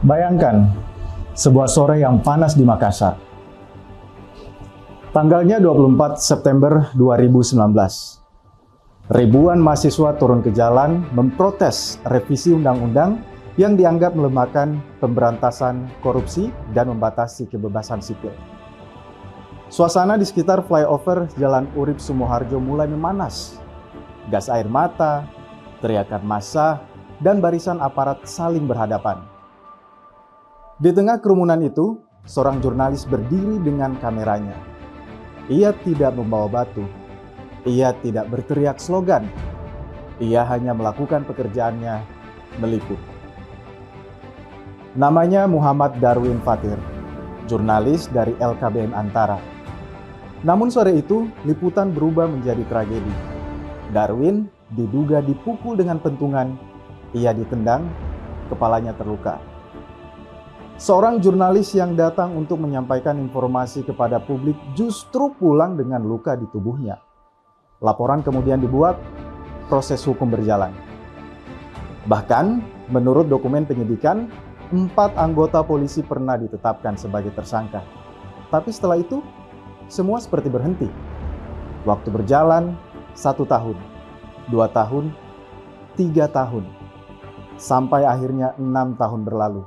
Bayangkan, sebuah sore yang panas di Makassar. Tanggalnya 24 September 2019. Ribuan mahasiswa turun ke jalan memprotes revisi undang-undang yang dianggap melemahkan pemberantasan korupsi dan membatasi kebebasan sipil. Suasana di sekitar flyover Jalan Urip Sumoharjo mulai memanas. Gas air mata, teriakan massa, dan barisan aparat saling berhadapan. Di tengah kerumunan itu, seorang jurnalis berdiri dengan kameranya. Ia tidak membawa batu. Ia tidak berteriak slogan. Ia hanya melakukan pekerjaannya, meliput. Namanya Muhammad Darwin Fatir, jurnalis dari LKBN Antara. Namun sore itu, liputan berubah menjadi tragedi. Darwin diduga dipukul dengan pentungan. Ia ditendang, kepalanya terluka. Seorang jurnalis yang datang untuk menyampaikan informasi kepada publik justru pulang dengan luka di tubuhnya. Laporan kemudian dibuat, proses hukum berjalan. Bahkan, menurut dokumen penyidikan, 4 anggota polisi pernah ditetapkan sebagai tersangka. Tapi setelah itu, semua seperti berhenti. Waktu berjalan, 1 tahun, 2 tahun, 3 tahun, sampai akhirnya 6 tahun berlalu.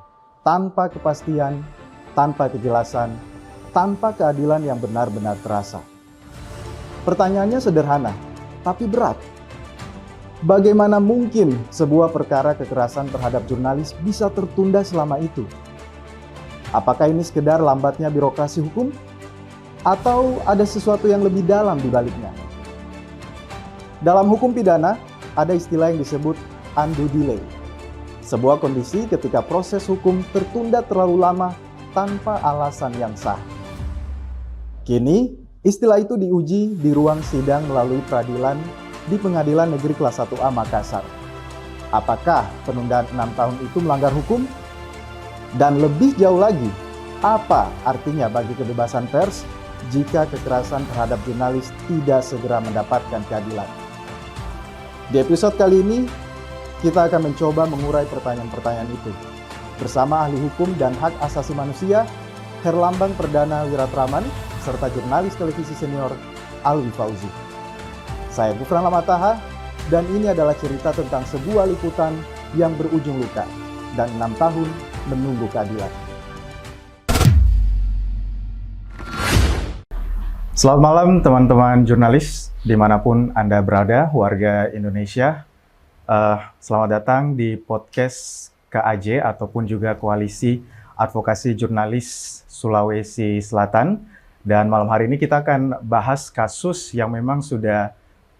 Tanpa kepastian, tanpa kejelasan, tanpa keadilan yang benar-benar terasa. Pertanyaannya sederhana, tapi berat. Bagaimana mungkin sebuah perkara kekerasan terhadap jurnalis bisa tertunda selama itu? Apakah ini sekedar lambatnya birokrasi hukum? Atau ada sesuatu yang lebih dalam di baliknya? Dalam hukum pidana, ada istilah yang disebut undue delay. Sebuah kondisi ketika proses hukum tertunda terlalu lama tanpa alasan yang sah. Kini, istilah itu diuji di ruang sidang melalui peradilan di Pengadilan Negeri Kelas 1A Makassar. Apakah penundaan 6 tahun itu melanggar hukum? Dan lebih jauh lagi, apa artinya bagi kebebasan pers jika kekerasan terhadap jurnalis tidak segera mendapatkan keadilan? Di episode kali ini, kita akan mencoba mengurai pertanyaan-pertanyaan itu bersama ahli hukum dan hak asasi manusia Herlambang Perdana Wiratraman serta jurnalis televisi senior Alwi Fauzi. Saya Gufran Lamataha dan ini adalah cerita tentang sebuah liputan yang berujung luka dan 6 tahun menunggu keadilan. Selamat malam teman-teman jurnalis dimanapun Anda berada, warga Indonesia. Selamat datang di podcast KAJ ataupun juga Koalisi Advokasi Jurnalis Sulawesi Selatan. Dan malam hari ini kita akan bahas kasus yang memang sudah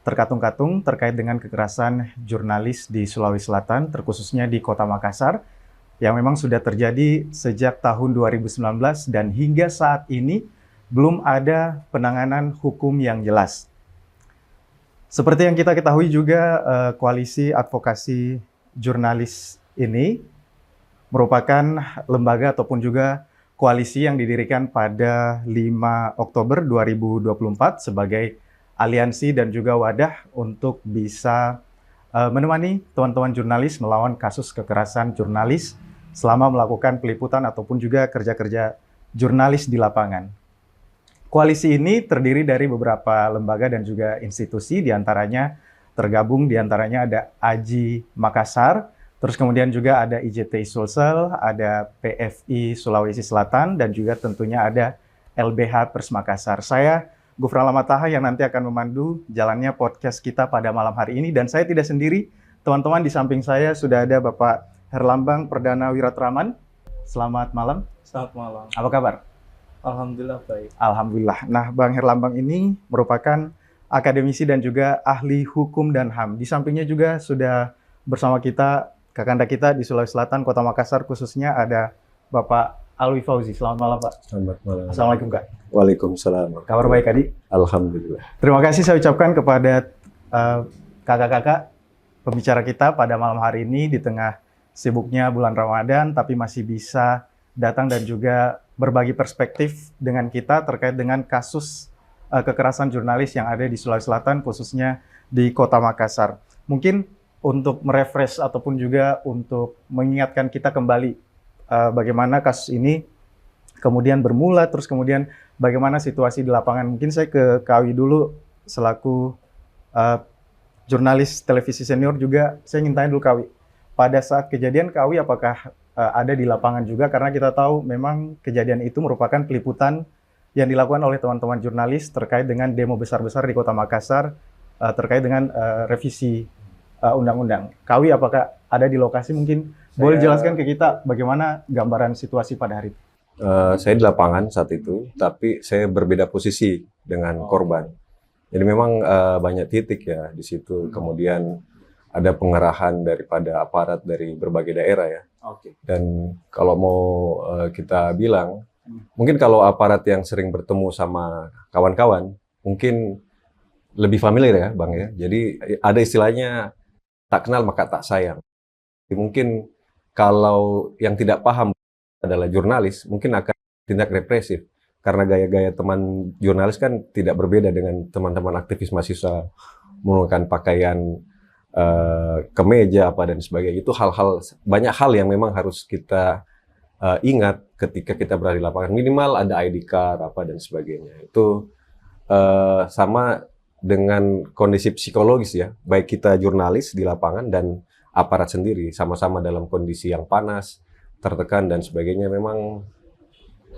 terkatung-katung terkait dengan kekerasan jurnalis di Sulawesi Selatan, terkhususnya di Kota Makassar, yang memang sudah terjadi sejak tahun 2019 dan hingga saat ini belum ada penanganan hukum yang jelas. Seperti yang kita ketahui juga, Koalisi Advokasi Jurnalis ini merupakan lembaga ataupun juga koalisi yang didirikan pada 5 Oktober 2024 sebagai aliansi dan juga wadah untuk bisa menemani teman-teman jurnalis melawan kasus kekerasan jurnalis selama melakukan peliputan ataupun juga kerja-kerja jurnalis di lapangan. Koalisi ini terdiri dari beberapa lembaga dan juga institusi, diantaranya ada AJI Makassar, terus kemudian juga ada IJTI Sulsel, ada PFI Sulawesi Selatan, dan juga tentunya ada LBH Pers Makassar. Saya Gufran Lamataha yang nanti akan memandu jalannya podcast kita pada malam hari ini, dan saya tidak sendiri, teman-teman di samping saya sudah ada Bapak Herlambang Perdana Wiratraman. Selamat malam. Selamat malam. Apa kabar? Alhamdulillah baik. Alhamdulillah. Nah, Bang Herlambang ini merupakan akademisi dan juga ahli hukum dan HAM. Di sampingnya juga sudah bersama kita, kakanda kita di Sulawesi Selatan, Kota Makassar khususnya ada Bapak Alwi Fauzi. Selamat malam, Pak. Selamat malam. Assalamualaikum, Kak. Waalaikumsalam. Kabar baik, Kak? Alhamdulillah. Terima kasih saya ucapkan kepada kakak-kakak pembicara kita pada malam hari ini di tengah sibuknya bulan Ramadan, tapi masih bisa datang dan juga berbagi perspektif dengan kita terkait dengan kasus kekerasan jurnalis yang ada di Sulawesi Selatan, khususnya di Kota Makassar. Mungkin untuk merefresh ataupun juga untuk mengingatkan kita kembali bagaimana kasus ini kemudian bermula, terus kemudian bagaimana situasi di lapangan. Mungkin saya ke Kawi dulu selaku uh, jurnalis televisi senior juga. Saya ingin tanya dulu Kawi, pada saat kejadian Kawi apakah ada di lapangan juga? Karena kita tahu memang kejadian itu merupakan peliputan yang dilakukan oleh teman-teman jurnalis terkait dengan demo besar-besar di Kota Makassar terkait dengan revisi undang-undang. Kawi apakah ada di lokasi? Mungkin boleh jelaskan ke kita bagaimana gambaran situasi pada hari itu? Saya di lapangan saat itu, tapi saya berbeda posisi dengan korban. Jadi memang banyak titik ya di situ. Kemudian ada pengerahan daripada aparat dari berbagai daerah ya. Dan kalau mau kita bilang, mungkin kalau aparat yang sering bertemu sama kawan-kawan, mungkin lebih familiar ya Bang ya. Jadi ada istilahnya tak kenal maka tak sayang. Jadi mungkin kalau yang tidak paham adalah jurnalis, mungkin akan tindak represif. Karena gaya-gaya teman jurnalis kan tidak berbeda dengan teman-teman aktivis mahasiswa menggunakan pakaian kemeja apa dan sebagainya. Itu banyak hal yang memang harus kita ingat ketika kita berada di lapangan. Minimal ada ID card apa dan sebagainya. Itu sama dengan kondisi psikologis ya, baik kita jurnalis di lapangan dan aparat sendiri sama-sama dalam kondisi yang panas, tertekan dan sebagainya. Memang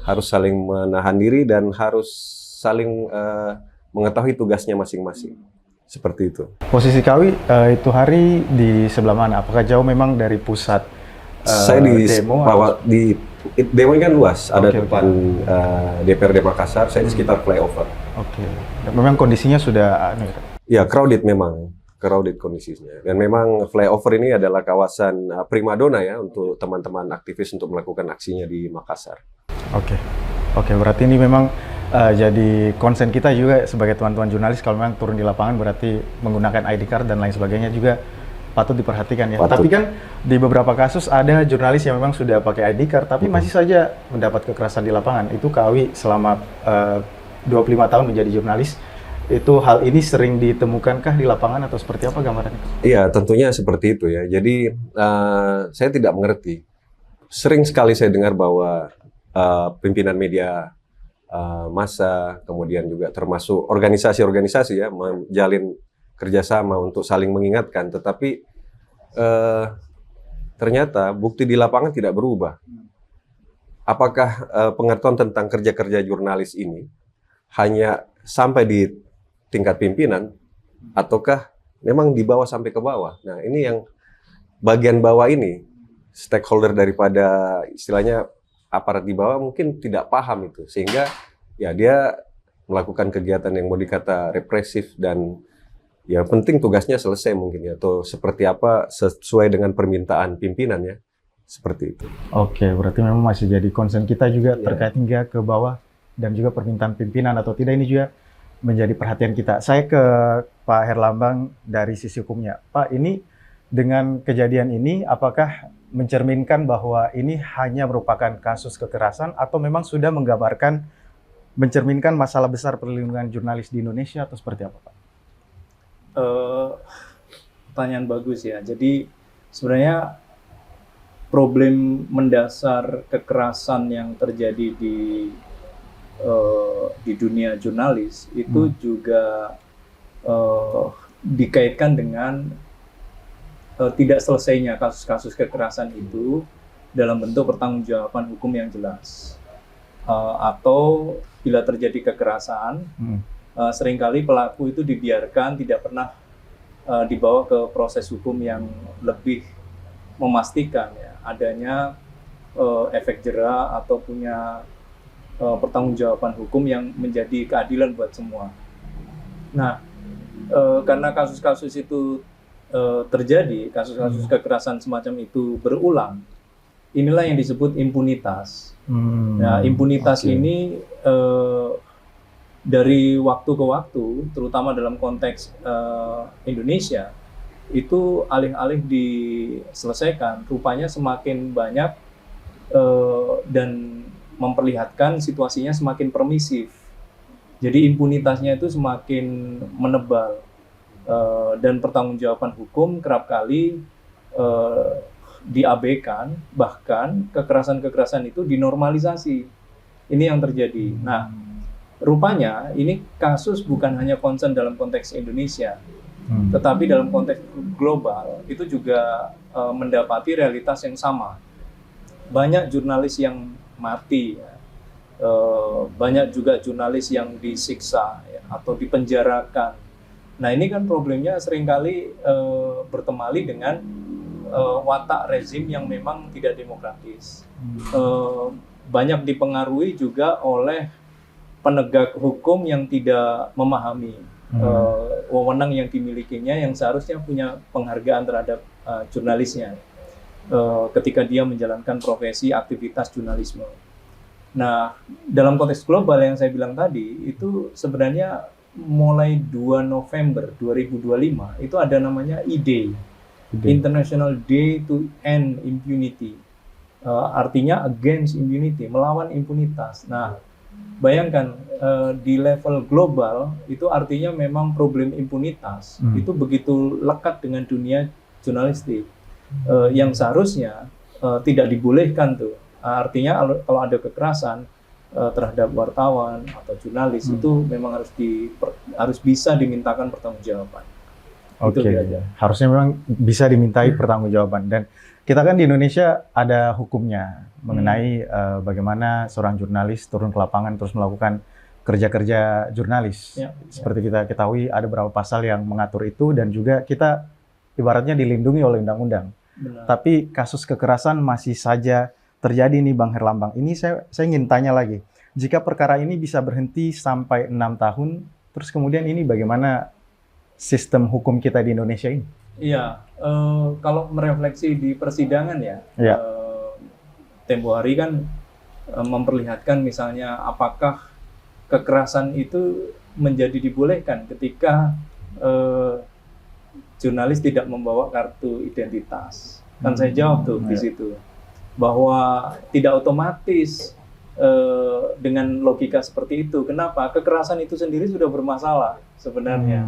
harus saling menahan diri dan harus saling mengetahui tugasnya masing-masing. Seperti itu. Posisi Kawi itu hari di sebelah mana? Apakah jauh memang dari pusat saya di demo? Demo ini kan luas, ada depan DPRD Makassar, saya di sekitar flyover. Memang kondisinya sudah ya crowded memang. Crowded kondisinya. Dan memang flyover ini adalah kawasan primadona ya untuk teman-teman aktivis untuk melakukan aksinya di Makassar. Oke, berarti ini memang jadi konsen kita juga sebagai teman-teman jurnalis kalau memang turun di lapangan berarti menggunakan ID card dan lain sebagainya juga patut diperhatikan ya. Tapi kan di beberapa kasus ada jurnalis yang memang sudah pakai ID card tapi masih saja mendapat kekerasan di lapangan. Itu Kawi selama 25 tahun menjadi jurnalis. Itu hal ini sering ditemukankah di lapangan atau seperti apa gambarannya? Iya, tentunya seperti itu ya. Jadi saya tidak mengerti. Sering sekali saya dengar bahwa pimpinan media massa, kemudian juga termasuk organisasi-organisasi ya, menjalin kerjasama untuk saling mengingatkan. Tetapi ternyata bukti di lapangan tidak berubah. Apakah pengetahuan tentang kerja-kerja jurnalis ini hanya sampai di tingkat pimpinan, ataukah memang dibawa sampai ke bawah? Nah, ini yang bagian bawah ini, stakeholder daripada istilahnya aparat di bawah mungkin tidak paham itu. Sehingga ya dia melakukan kegiatan yang mau dikata represif dan ya penting tugasnya selesai mungkin ya. Atau seperti apa sesuai dengan permintaan pimpinan ya. Seperti itu. Oke, berarti memang masih jadi concern kita juga terkait hingga ke bawah dan juga permintaan pimpinan atau tidak ini juga menjadi perhatian kita. Saya ke Pak Herlambang dari sisi hukumnya. Pak, ini dengan kejadian ini apakah mencerminkan bahwa ini hanya merupakan kasus kekerasan atau memang sudah menggambarkan mencerminkan masalah besar perlindungan jurnalis di Indonesia atau seperti apa, Pak? Pertanyaan bagus ya. Jadi sebenarnya problem mendasar kekerasan yang terjadi di dunia jurnalis itu juga dikaitkan dengan tidak selesainya kasus-kasus kekerasan itu dalam bentuk pertanggungjawaban hukum yang jelas. Atau bila terjadi kekerasan, seringkali pelaku itu dibiarkan, tidak pernah dibawa ke proses hukum yang lebih memastikan ya, adanya efek jera atau punya pertanggungjawaban hukum yang menjadi keadilan buat semua. Nah, karena kasus-kasus itu terjadi, kasus-kasus kekerasan semacam itu berulang, inilah yang disebut impunitas. Nah, impunitas ini dari waktu ke waktu, terutama dalam konteks Indonesia, itu alih-alih diselesaikan, rupanya semakin banyak dan memperlihatkan situasinya semakin permisif. Jadi impunitasnya itu semakin menebal dan pertanggungjawaban hukum kerap kali diabaikan, bahkan kekerasan-kekerasan itu dinormalisasi. Ini yang terjadi. Nah, rupanya ini kasus bukan hanya concern dalam konteks Indonesia, tetapi dalam konteks global itu juga mendapati realitas yang sama. Banyak jurnalis yang mati, ya. Banyak juga jurnalis yang disiksa, ya, atau dipenjarakan. Nah, ini kan problemnya seringkali bertemali dengan watak rezim yang memang tidak demokratis. Banyak dipengaruhi juga oleh penegak hukum yang tidak memahami wewenang yang dimilikinya, yang seharusnya punya penghargaan terhadap jurnalisnya ketika dia menjalankan profesi aktivitas jurnalisme. Nah, dalam konteks global yang saya bilang tadi, itu sebenarnya mulai 2 November 2025 itu ada namanya I-Day, International Day to End Impunity. Artinya against impunity, melawan impunitas. Nah, bayangkan di level global itu artinya memang problem impunitas itu begitu lekat dengan dunia jurnalistik, yang seharusnya tidak dibolehkan tuh. Artinya kalau ada kekerasan terhadap wartawan atau jurnalis itu memang harus bisa dimintakan pertanggungjawaban. Oke, harusnya memang bisa dimintai pertanggungjawaban. Dan kita kan di Indonesia ada hukumnya mengenai bagaimana seorang jurnalis turun ke lapangan terus melakukan kerja-kerja jurnalis. Seperti kita ketahui ada beberapa pasal yang mengatur itu, dan juga kita ibaratnya dilindungi oleh undang-undang. Tapi kasus kekerasan masih saja terjadi nih Bang Herlambang. Ini saya ingin tanya lagi. Jika perkara ini bisa berhenti sampai 6 tahun, terus kemudian ini bagaimana sistem hukum kita di Indonesia ini? Iya, kalau merefleksi di persidangan ya. Tempo hari kan memperlihatkan misalnya apakah kekerasan itu menjadi dibolehkan ketika jurnalis tidak membawa kartu identitas. Kan saya jawab tuh di situ, bahwa tidak otomatis dengan logika seperti itu. Kenapa? Kekerasan itu sendiri sudah bermasalah sebenarnya.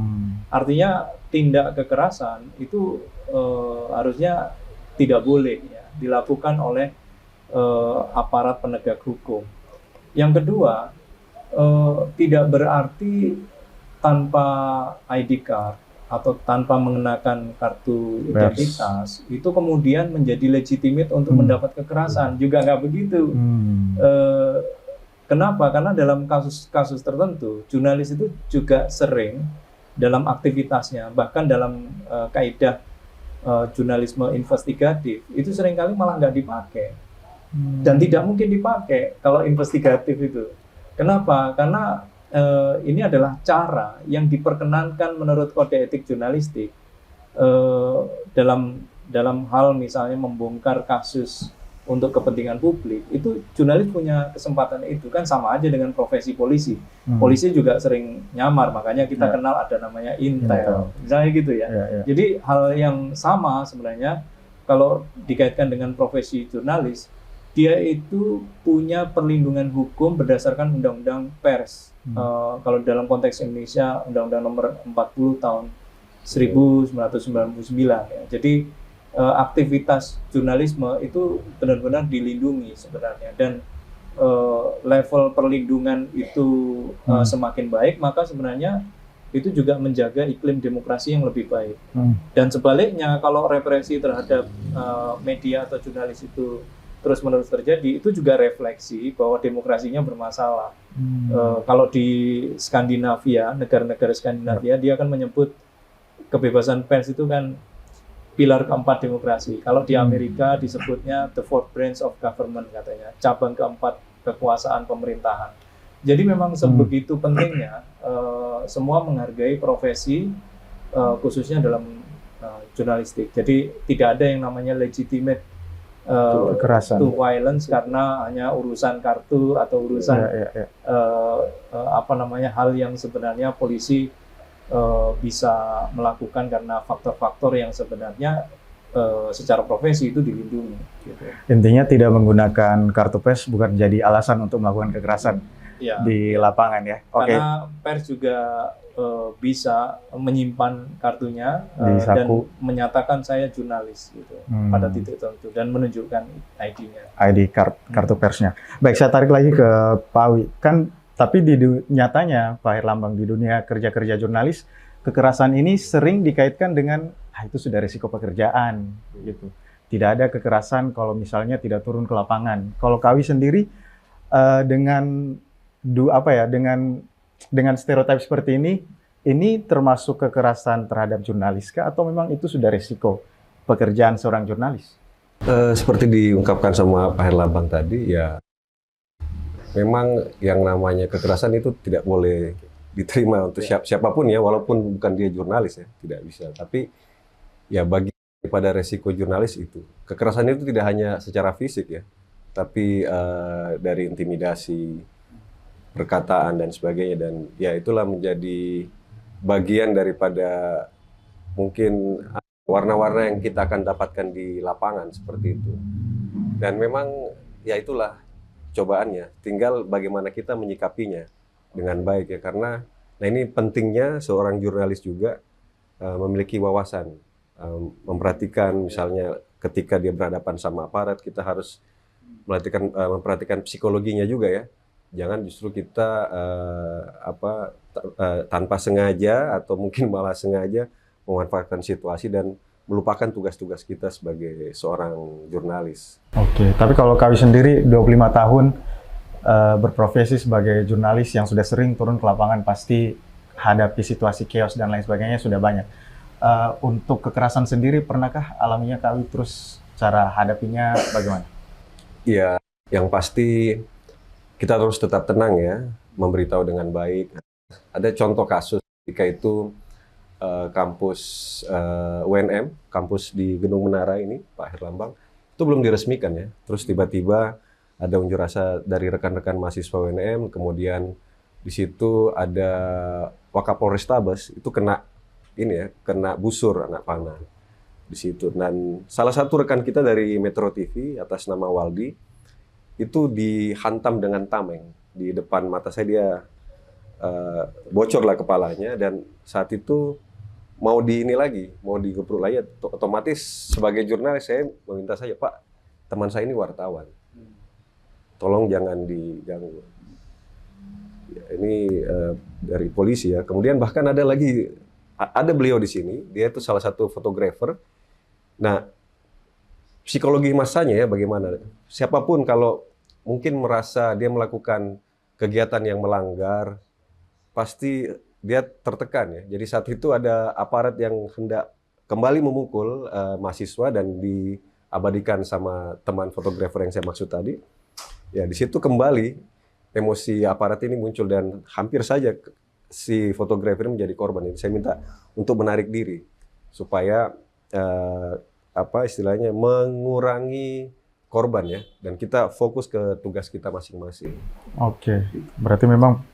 Artinya tindak kekerasan itu harusnya tidak boleh ya dilakukan oleh aparat penegak hukum. Yang kedua, tidak berarti tanpa ID card atau tanpa mengenakan kartu identitas itu kemudian menjadi legitimate untuk mendapat kekerasan. Juga nggak begitu. Kenapa? Karena dalam kasus-kasus tertentu jurnalis itu juga sering dalam aktivitasnya, bahkan dalam kaidah jurnalisme investigatif itu seringkali malah nggak dipakai, dan tidak mungkin dipakai kalau investigatif itu. Kenapa? Karena ini adalah cara yang diperkenankan menurut kode etik jurnalistik dalam hal misalnya membongkar kasus untuk kepentingan publik. Itu jurnalis punya kesempatan itu, kan sama aja dengan profesi polisi. Polisi juga sering nyamar, makanya kita kenal ada namanya intel, misalnya gitu ya. Jadi hal yang sama sebenarnya kalau dikaitkan dengan profesi jurnalis, dia itu punya perlindungan hukum berdasarkan Undang-Undang Pers. Kalau dalam konteks Indonesia, Undang-Undang Nomor 40 tahun 1999. Ya. Jadi aktivitas jurnalisme itu benar-benar dilindungi sebenarnya, dan level perlindungan itu semakin baik, maka sebenarnya itu juga menjaga iklim demokrasi yang lebih baik. Dan sebaliknya, kalau represi terhadap media atau jurnalis itu terus-menerus terjadi, itu juga refleksi bahwa demokrasinya bermasalah. Kalau di Skandinavia, negara-negara Skandinavia, dia akan menyebut kebebasan pers itu kan pilar keempat demokrasi. Kalau di Amerika disebutnya the fourth branch of government, katanya, cabang keempat kekuasaan pemerintahan. Jadi memang sebegitu pentingnya semua menghargai profesi, khususnya dalam jurnalistik. Jadi tidak ada yang namanya legitimate to violence karena hanya urusan kartu atau urusan hal yang sebenarnya polisi bisa melakukan karena faktor-faktor yang sebenarnya secara profesi itu dilindungi. Gitu. Intinya tidak menggunakan kartu pers bukan jadi alasan untuk melakukan kekerasan di lapangan ya. Karena pers juga bisa menyimpan kartunya Di dan saku. menyatakan saya jurnalis gitu pada titik tertentu dan menunjukkan ID-nya. ID kartu persnya. Baik, saya tarik lagi ke Pak Awi. Kan tapi nyatanya Pak Herlambang, di dunia kerja jurnalis, kekerasan ini sering dikaitkan dengan itu sudah risiko pekerjaan gitu. Tidak ada kekerasan kalau misalnya tidak turun ke lapangan. Kalau Kawi sendiri dengan dengan stereotip seperti ini termasuk kekerasan terhadap jurnalis kah, atau memang itu sudah risiko pekerjaan seorang jurnalis? Seperti diungkapkan sama Pak Herlambang tadi, ya memang yang namanya kekerasan itu tidak boleh diterima untuk siapapun ya, walaupun bukan dia jurnalis ya, tidak bisa. Tapi ya bagi pada resiko jurnalis itu, kekerasan itu tidak hanya secara fisik ya, tapi dari intimidasi, perkataan dan sebagainya, dan ya itulah menjadi bagian daripada mungkin warna-warna yang kita akan dapatkan di lapangan seperti itu. Dan memang ya itulah cobaannya, tinggal bagaimana kita menyikapinya dengan baik ya, karena nah ini pentingnya seorang jurnalis juga memiliki wawasan, memperhatikan misalnya ketika dia berhadapan sama aparat, kita harus memperhatikan psikologinya juga ya. Jangan justru kita tanpa sengaja atau mungkin malah sengaja memanfaatkan situasi dan melupakan tugas-tugas kita sebagai seorang jurnalis. Oke, tapi kalau Kawi sendiri 25 tahun berprofesi sebagai jurnalis yang sudah sering turun ke lapangan, pasti hadapi situasi chaos dan lain sebagainya sudah banyak. Untuk kekerasan sendiri, pernahkah alaminya Kawi, terus cara hadapinya bagaimana? Ya, yang pasti kita terus tetap tenang ya, memberitahu dengan baik. Ada contoh kasus ketika itu kampus UNM, kampus di Gedung Menara ini, Pak Herlambang, itu belum diresmikan ya. Terus tiba-tiba ada unjuk rasa dari rekan-rekan mahasiswa UNM, kemudian di situ ada Wakapolrestabes itu kena busur anak panah di situ. Dan salah satu rekan kita dari Metro TV atas nama Waldi itu dihantam dengan tameng di depan mata saya, dia bocorlah kepalanya, dan saat itu mau digepruk lagi, otomatis sebagai jurnalis saya meminta saja, Pak, teman saya ini wartawan, tolong jangan diganggu. Ya, ini dari polisi ya. Kemudian bahkan ada beliau di sini, dia itu salah satu fotografer. Nah, psikologi masanya ya bagaimana? Siapapun kalau mungkin merasa dia melakukan kegiatan yang melanggar, pasti dia tertekan ya. Jadi saat itu ada aparat yang hendak kembali memukul mahasiswa dan diabadikan sama teman fotografer yang saya maksud tadi. Ya di situ kembali emosi aparat ini muncul dan hampir saja si fotografer ini menjadi korban. Jadi saya minta untuk menarik diri supaya istilahnya mengurangi korban ya, dan kita fokus ke tugas kita masing-masing. Oke, berarti memang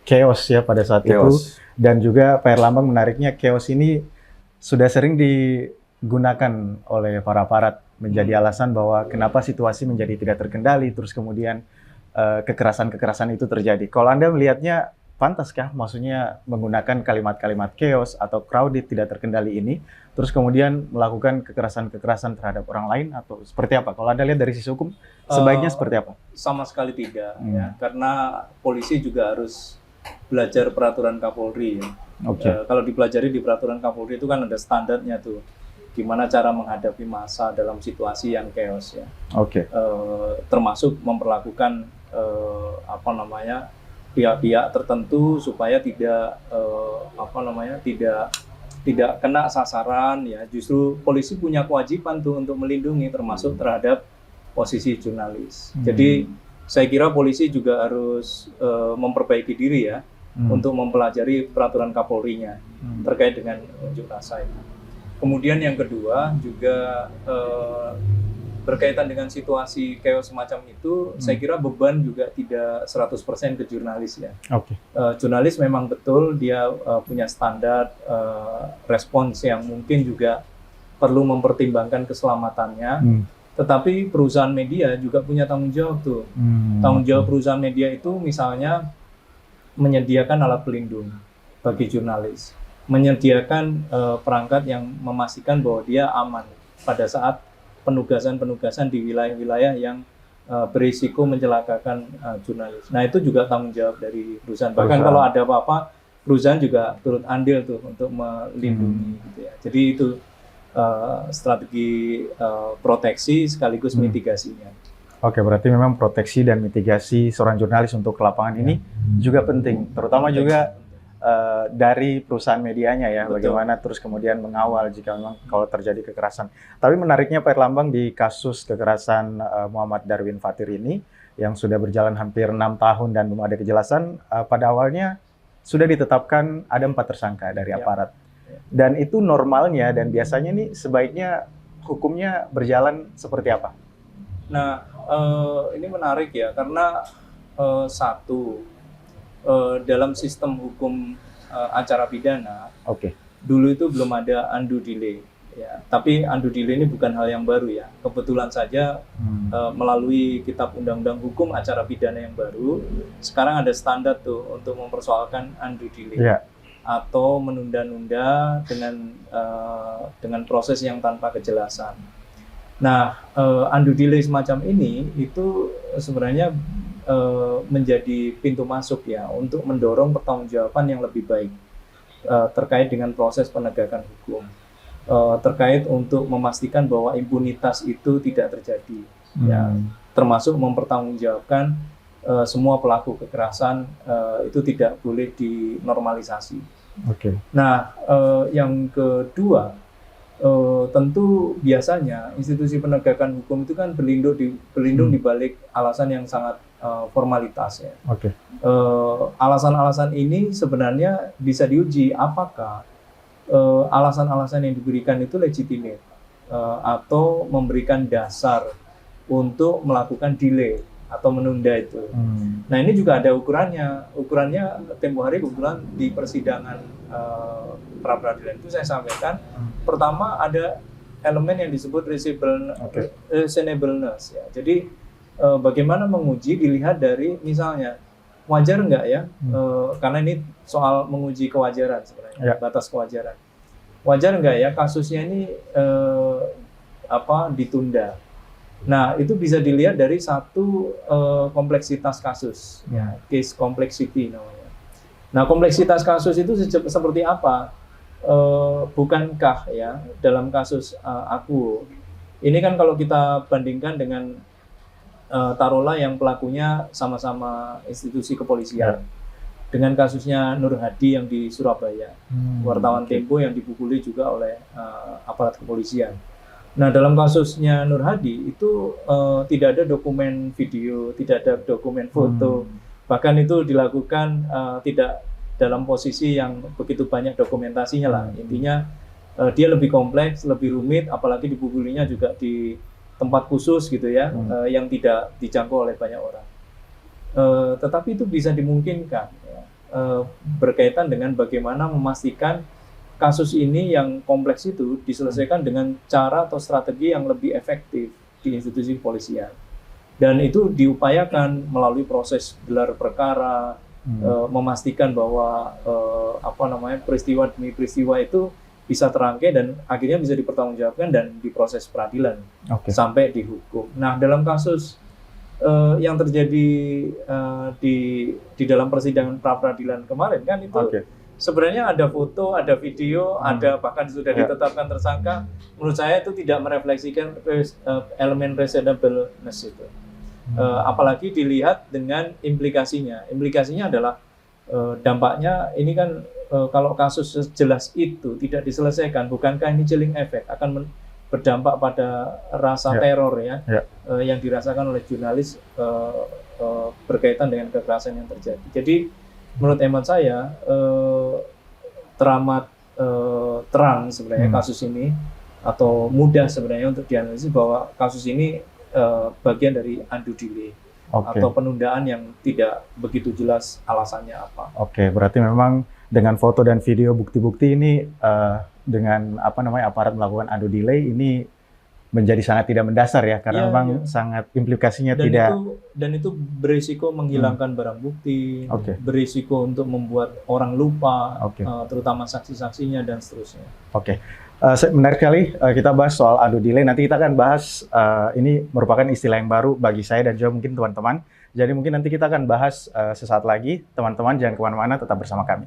chaos ya pada saat itu, dan juga Pak Herlambang menariknya, chaos ini sudah sering digunakan oleh para aparat menjadi alasan bahwa kenapa situasi menjadi tidak terkendali, terus kemudian kekerasan-kekerasan itu terjadi. Kalau Anda melihatnya, pantaskah maksudnya menggunakan kalimat-kalimat chaos atau crowded, tidak terkendali ini, terus kemudian melakukan kekerasan-kekerasan terhadap orang lain, atau seperti apa? Kalau Anda lihat dari sisi hukum, sebaiknya seperti apa? Sama sekali tidak, ya, karena polisi juga harus belajar peraturan Kapolri. Ya. Kalau dipelajari di peraturan Kapolri itu kan ada standarnya tuh, gimana cara menghadapi massa dalam situasi yang chaos ya. Termasuk memperlakukan pihak-pihak tertentu supaya tidak tidak kena sasaran ya. Justru polisi punya kewajiban tuh untuk melindungi, termasuk terhadap posisi jurnalis. Jadi saya kira polisi juga harus memperbaiki diri ya untuk mempelajari peraturan Kapolri-nya terkait dengan unjuk rasa itu. Kemudian yang kedua juga berkaitan dengan situasi chaos semacam itu, saya kira beban juga tidak 100% ke jurnalis ya. Jurnalis memang betul dia punya standar respons yang mungkin juga perlu mempertimbangkan keselamatannya. Tetapi perusahaan media juga punya tanggung jawab tuh. Tanggung jawab perusahaan media itu misalnya menyediakan alat pelindung. bagi jurnalis, menyediakan perangkat yang memastikan bahwa dia aman pada saat penugasan-penugasan di wilayah-wilayah yang berisiko mencelakakan jurnalis. Nah, itu juga tanggung jawab dari perusahaan. Bahkan kalau ada apa-apa, perusahaan juga turut andil tuh untuk melindungi gitu ya. Jadi itu strategi proteksi sekaligus mitigasinya. Oke, berarti memang proteksi dan mitigasi seorang jurnalis untuk lapangan ini juga penting, terutama juga dari perusahaan medianya ya. Betul. Bagaimana terus kemudian mengawal jika memang kalau terjadi kekerasan. Tapi menariknya Pak Erlambang, di kasus kekerasan Muhammad Darwin Fathir ini yang sudah berjalan hampir 6 tahun dan belum ada kejelasan, pada awalnya sudah ditetapkan ada 4 tersangka dari aparat. Dan itu normalnya dan biasanya nih sebaiknya hukumnya berjalan seperti apa? Nah, ini menarik ya, karena dalam sistem hukum acara pidana, dulu itu belum ada undue delay, ya. Tapi undue delay ini bukan hal yang baru ya. Kebetulan saja melalui Kitab Undang-Undang Hukum Acara Pidana yang baru, sekarang ada standar tuh untuk mempersoalkan undue delay atau menunda-nunda dengan proses yang tanpa kejelasan. Nah, undue delay semacam ini itu sebenarnya menjadi pintu masuk ya untuk mendorong pertanggungjawaban yang lebih baik terkait dengan proses penegakan hukum, terkait untuk memastikan bahwa impunitas itu tidak terjadi, ya, termasuk mempertanggungjawabkan semua pelaku kekerasan itu tidak boleh dinormalisasi. Nah, yang kedua, tentu biasanya institusi penegakan hukum itu kan berlindung di balik alasan yang sangat formalitas ya. Alasan-alasan ini sebenarnya bisa diuji apakah alasan-alasan yang diberikan itu legitimate atau memberikan dasar untuk melakukan delay atau menunda itu. Nah, ini juga ada ukurannya. Ukurannya tempo hari kebetulan di persidangan pra peradilan itu saya sampaikan. Pertama ada elemen yang disebut reasonableness ya. Jadi bagaimana menguji dilihat dari misalnya wajar nggak ya, karena ini soal menguji kewajaran sebenarnya, batas kewajaran. Wajar nggak ya kasusnya ini ditunda. Nah, itu bisa dilihat dari satu kompleksitas kasus, ya, case complexity namanya. Nah, kompleksitas kasus itu seperti apa? Bukankah ya dalam kasus aku, ini kan kalau kita bandingkan dengan taruhlah yang pelakunya sama-sama institusi kepolisian, dengan kasusnya Nur Hadi yang di Surabaya, wartawan Tempo yang dipukuli juga oleh aparat kepolisian. Nah, dalam kasusnya Nur Hadi itu tidak ada dokumen video, tidak ada dokumen foto, bahkan itu dilakukan tidak dalam posisi yang begitu banyak dokumentasinya lah. Intinya dia lebih kompleks, lebih rumit, apalagi dipukulinya juga di tempat khusus gitu ya, yang tidak dijangkau oleh banyak orang. Tetapi itu bisa dimungkinkan ya, berkaitan dengan bagaimana memastikan kasus ini yang kompleks itu diselesaikan dengan cara atau strategi yang lebih efektif di institusi kepolisian. Dan itu diupayakan melalui proses gelar perkara, memastikan bahwa peristiwa demi peristiwa itu bisa terangkai dan akhirnya bisa dipertanggungjawabkan dan diproses peradilan sampai dihukum. Nah, dalam kasus yang terjadi di dalam persidangan pra peradilan kemarin kan itu sebenarnya ada foto, ada video, ada bahkan sudah ditetapkan tersangka. Menurut saya itu tidak merefleksikan elemen reasonableness itu. Apalagi dilihat dengan implikasinya. Implikasinya adalah dampaknya ini kan kalau kasus sejelas itu tidak diselesaikan, bukankah ini chilling effect akan berdampak pada rasa teror ya, yang dirasakan oleh jurnalis berkaitan dengan kekerasan yang terjadi. Jadi menurut hemat saya teramat terang sebenarnya kasus ini, atau mudah sebenarnya untuk dianalisis bahwa kasus ini bagian dari undue delay atau penundaan yang tidak begitu jelas alasannya apa. Berarti memang dengan foto dan video bukti-bukti ini dengan aparat melakukan undue delay ini menjadi sangat tidak mendasar ya, karena Iya, memang iya. sangat implikasinya Dan tidak. itu berisiko menghilangkan barang bukti, Oke. berisiko untuk membuat orang lupa, Oke. terutama saksi-saksinya dan seterusnya. Oke. Menarik sekali kita bahas soal ado delay. Nanti kita akan bahas, ini merupakan istilah yang baru bagi saya dan juga mungkin teman-teman. Jadi mungkin nanti kita akan bahas sesaat lagi. Teman-teman jangan kemana-mana, tetap bersama kami.